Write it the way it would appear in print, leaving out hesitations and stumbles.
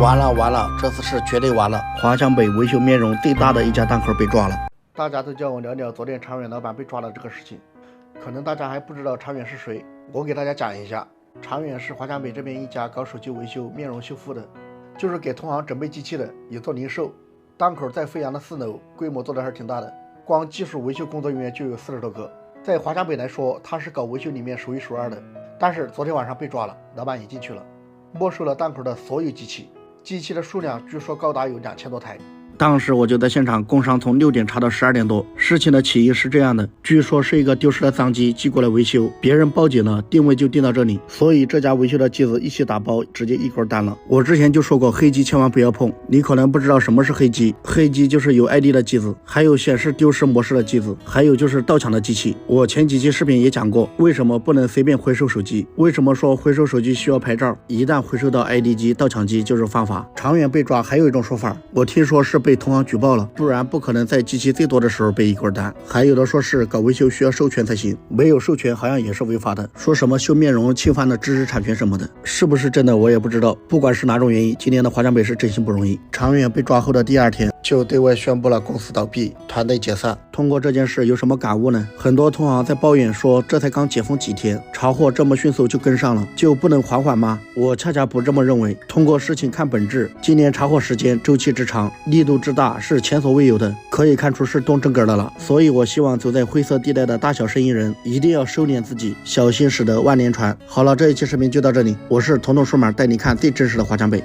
完了，这次是绝对完了！华强北维修面容最大的一家档口被抓了。大家都叫我聊聊昨天长远老板被抓的这个事情。可能大家还不知道长远是谁，我给大家讲一下。长远是华强北这边一家搞手机维修、面容修复的，就是给同行准备机器的，也做零售。档口在飞扬的4楼，规模做的还是挺大的，光技术维修工作人员就有40多个。在华强北来说，他是搞维修里面数一数二的。但是昨天晚上被抓了，老板也进去了，没收了档口的所有机器。机器的数量据说高达有2000多台。当时我就在现场，工商从6点查到12点多。事情的起因是这样的，据说是一个丢失的脏机寄过来维修，别人报警了，定位就定到这里，所以这家维修的机子一起打包，直接一锅单了。我之前就说过，黑机千万不要碰。你可能不知道什么是黑机，黑机就是有 ID 的机子，还有显示丢失模式的机子，还有就是盗抢的机器。我前几期视频也讲过，为什么不能随便回收手机，为什么说回收手机需要牌照，一旦回收到 ID 机、盗抢机就是犯法。长远被抓还有一种说法，我听说是被同行举报了，不然不可能在机器最多的时候被一锅单。还有的说是搞维修需要授权才行，没有授权好像也是违法的，说什么修面容侵犯了知识产权什么的，是不是真的我也不知道。不管是哪种原因，今年的华强北是真心不容易。长远被抓后的第2天就对外宣布了公司倒闭，团队解散。通过这件事有什么感悟呢？很多同行在抱怨说，这才刚解封几天，查获这么迅速就跟上了，就不能缓缓吗？我恰恰不这么认为。通过事情看本质，今年查获时间周期之长，力度之大是前所未有的，可以看出是动真格的了。所以我希望走在灰色地带的大小生意人一定要收敛自己，小心驶得万年船。好了，这一期视频就到这里，我是统统数码，带你看最真实的华强北。